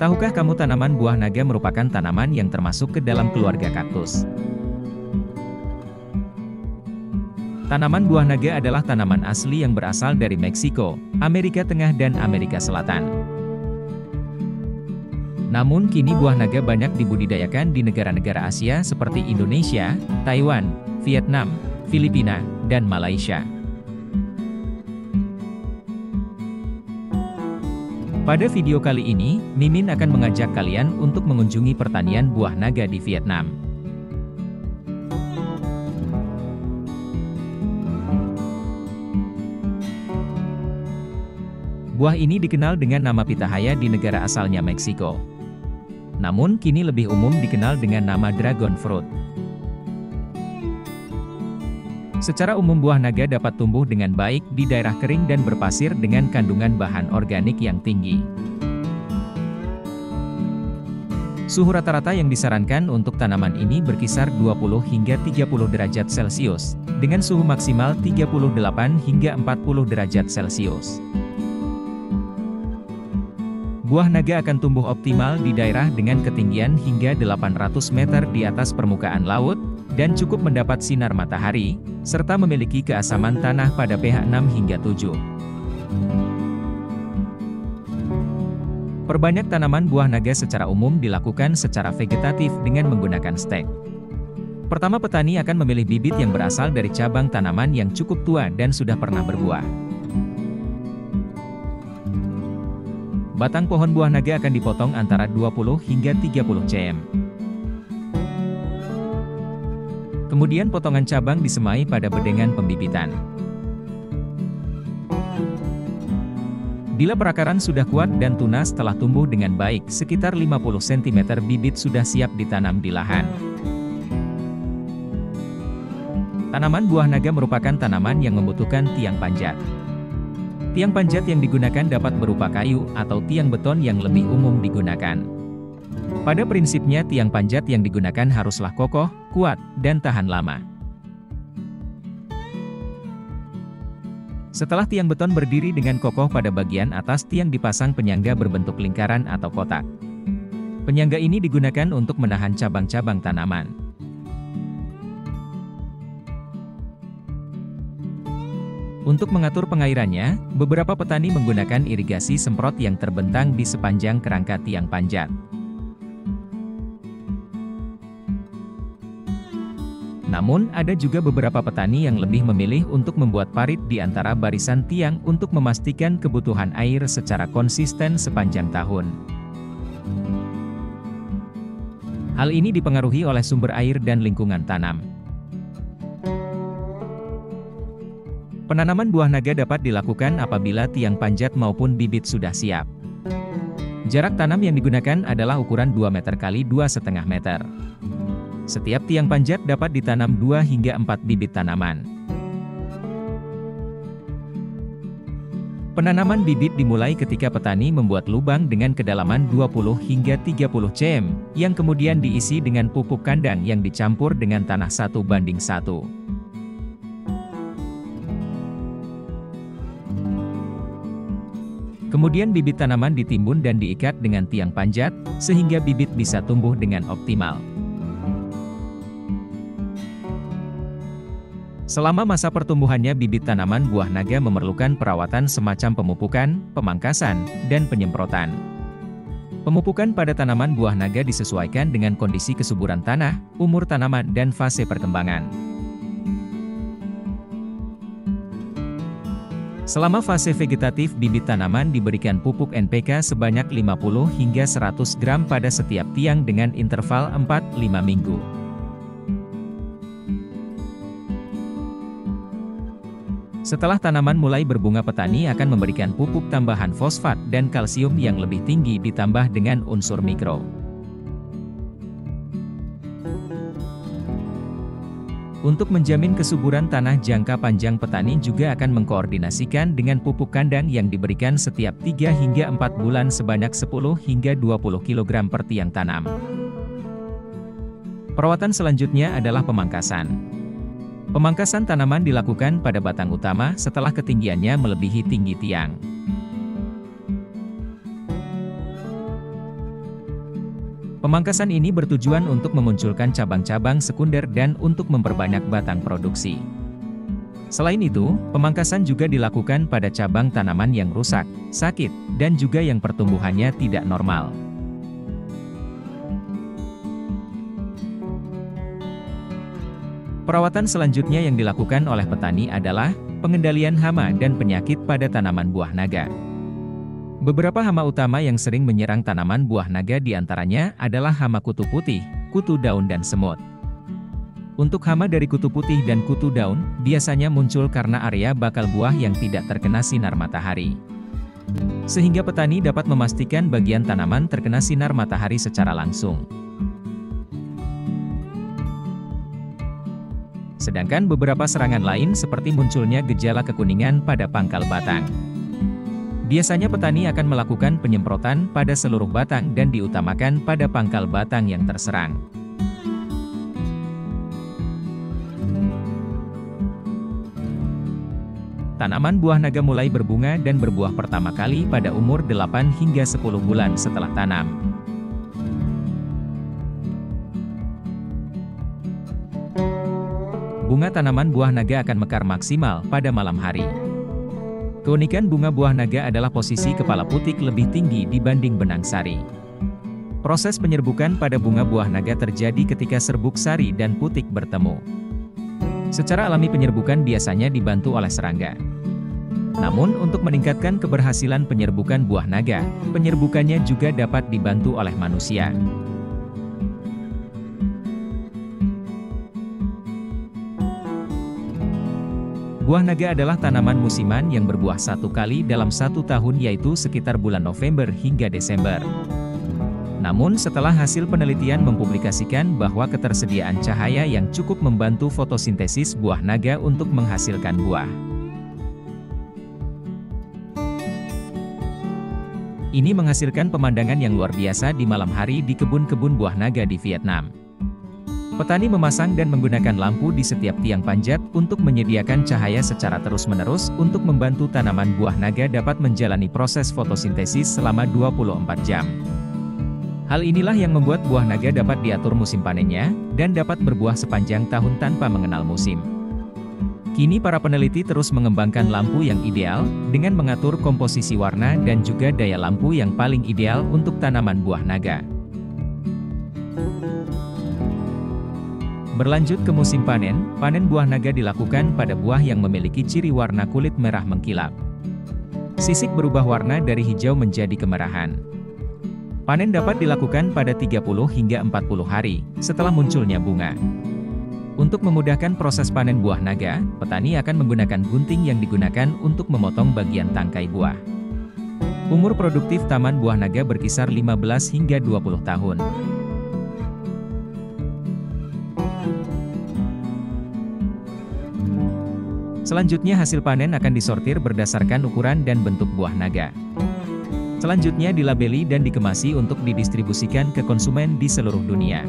Tahukah kamu tanaman buah naga merupakan tanaman yang termasuk ke dalam keluarga kaktus? Tanaman buah naga adalah tanaman asli yang berasal dari Meksiko, Amerika Tengah dan Amerika Selatan. Namun kini buah naga banyak dibudidayakan di negara-negara Asia seperti Indonesia, Taiwan, Vietnam, Filipina, dan Malaysia. Pada video kali ini, Mimin akan mengajak kalian untuk mengunjungi pertanian buah naga di Vietnam. Buah ini dikenal dengan nama pitahaya di negara asalnya Meksiko. Namun kini lebih umum dikenal dengan nama dragon fruit. Secara umum buah naga dapat tumbuh dengan baik di daerah kering dan berpasir dengan kandungan bahan organik yang tinggi. Suhu rata-rata yang disarankan untuk tanaman ini berkisar 20 hingga 30 derajat Celcius, dengan suhu maksimal 38 hingga 40 derajat Celcius. Buah naga akan tumbuh optimal di daerah dengan ketinggian hingga 800 meter di atas permukaan laut, dan cukup mendapat sinar matahari, serta memiliki keasaman tanah pada pH 6 hingga 7. Perbanyak tanaman buah naga secara umum dilakukan secara vegetatif dengan menggunakan stek. Pertama, petani akan memilih bibit yang berasal dari cabang tanaman yang cukup tua dan sudah pernah berbuah. Batang pohon buah naga akan dipotong antara 20 hingga 30 cm. Kemudian potongan cabang disemai pada bedengan pembibitan. Bila perakaran sudah kuat dan tunas telah tumbuh dengan baik, sekitar 50 cm bibit sudah siap ditanam di lahan. Tanaman buah naga merupakan tanaman yang membutuhkan tiang panjat. Tiang panjat yang digunakan dapat berupa kayu atau tiang beton yang lebih umum digunakan. Pada prinsipnya tiang panjat yang digunakan haruslah kokoh, kuat, dan tahan lama. Setelah tiang beton berdiri dengan kokoh pada bagian atas tiang dipasang penyangga berbentuk lingkaran atau kotak. Penyangga ini digunakan untuk menahan cabang-cabang tanaman. Untuk mengatur pengairannya, beberapa petani menggunakan irigasi semprot yang terbentang di sepanjang kerangka tiang panjat. Namun, ada juga beberapa petani yang lebih memilih untuk membuat parit di antara barisan tiang untuk memastikan kebutuhan air secara konsisten sepanjang tahun. Hal ini dipengaruhi oleh sumber air dan lingkungan tanam. Penanaman buah naga dapat dilakukan apabila tiang panjat maupun bibit sudah siap. Jarak tanam yang digunakan adalah ukuran 2 meter x 2,5 meter. Setiap tiang panjat dapat ditanam 2 hingga 4 bibit tanaman. Penanaman bibit dimulai ketika petani membuat lubang dengan kedalaman 20 hingga 30 cm, yang kemudian diisi dengan pupuk kandang yang dicampur dengan tanah 1:1. Kemudian bibit tanaman ditimbun dan diikat dengan tiang panjat, sehingga bibit bisa tumbuh dengan optimal. Selama masa pertumbuhannya bibit tanaman buah naga memerlukan perawatan semacam pemupukan, pemangkasan, dan penyemprotan. Pemupukan pada tanaman buah naga disesuaikan dengan kondisi kesuburan tanah, umur tanaman dan fase perkembangan. Selama fase vegetatif bibit tanaman diberikan pupuk NPK sebanyak 50 hingga 100 gram pada setiap tiang dengan interval 4-5 minggu. Setelah tanaman mulai berbunga petani akan memberikan pupuk tambahan fosfat dan kalsium yang lebih tinggi ditambah dengan unsur mikro. Untuk menjamin kesuburan tanah jangka panjang petani juga akan mengkoordinasikan dengan pupuk kandang yang diberikan setiap 3 hingga 4 bulan sebanyak 10 hingga 20 kg per tiang tanam. Perawatan selanjutnya adalah pemangkasan. Pemangkasan tanaman dilakukan pada batang utama setelah ketinggiannya melebihi tinggi tiang. Pemangkasan ini bertujuan untuk memunculkan cabang-cabang sekunder dan untuk memperbanyak batang produksi. Selain itu, pemangkasan juga dilakukan pada cabang tanaman yang rusak, sakit, dan juga yang pertumbuhannya tidak normal. Perawatan selanjutnya yang dilakukan oleh petani adalah pengendalian hama dan penyakit pada tanaman buah naga. Beberapa hama utama yang sering menyerang tanaman buah naga diantaranya adalah hama kutu putih, kutu daun dan semut. Untuk hama dari kutu putih dan kutu daun, biasanya muncul karena area bakal buah yang tidak terkena sinar matahari. Sehingga petani dapat memastikan bagian tanaman terkena sinar matahari secara langsung. Sedangkan beberapa serangan lain seperti munculnya gejala kekuningan pada pangkal batang. Biasanya petani akan melakukan penyemprotan pada seluruh batang dan diutamakan pada pangkal batang yang terserang. Tanaman buah naga mulai berbunga dan berbuah pertama kali pada umur 8 hingga 10 bulan setelah tanam. Bunga tanaman buah naga akan mekar maksimal pada malam hari. Keunikan bunga buah naga adalah posisi kepala putik lebih tinggi dibanding benang sari. Proses penyerbukan pada bunga buah naga terjadi ketika serbuk sari dan putik bertemu. Secara alami penyerbukan biasanya dibantu oleh serangga. Namun untuk meningkatkan keberhasilan penyerbukan buah naga, penyerbukannya juga dapat dibantu oleh manusia. Buah naga adalah tanaman musiman yang berbuah satu kali dalam satu tahun yaitu sekitar bulan November hingga Desember. Namun setelah hasil penelitian mempublikasikan bahwa ketersediaan cahaya yang cukup membantu fotosintesis buah naga untuk menghasilkan buah. Ini menghasilkan pemandangan yang luar biasa di malam hari di kebun-kebun buah naga di Vietnam. Petani memasang dan menggunakan lampu di setiap tiang panjat untuk menyediakan cahaya secara terus-menerus untuk membantu tanaman buah naga dapat menjalani proses fotosintesis selama 24 jam. Hal inilah yang membuat buah naga dapat diatur musim panennya, dan dapat berbuah sepanjang tahun tanpa mengenal musim. Kini para peneliti terus mengembangkan lampu yang ideal, dengan mengatur komposisi warna dan juga daya lampu yang paling ideal untuk tanaman buah naga. Berlanjut ke musim panen, panen buah naga dilakukan pada buah yang memiliki ciri warna kulit merah mengkilap. Sisik berubah warna dari hijau menjadi kemerahan. Panen dapat dilakukan pada 30 hingga 40 hari, setelah munculnya bunga. Untuk memudahkan proses panen buah naga, petani akan menggunakan gunting yang digunakan untuk memotong bagian tangkai buah. Umur produktif taman buah naga berkisar 15 hingga 20 tahun. Selanjutnya hasil panen akan disortir berdasarkan ukuran dan bentuk buah naga. Selanjutnya dilabeli dan dikemasi untuk didistribusikan ke konsumen di seluruh dunia.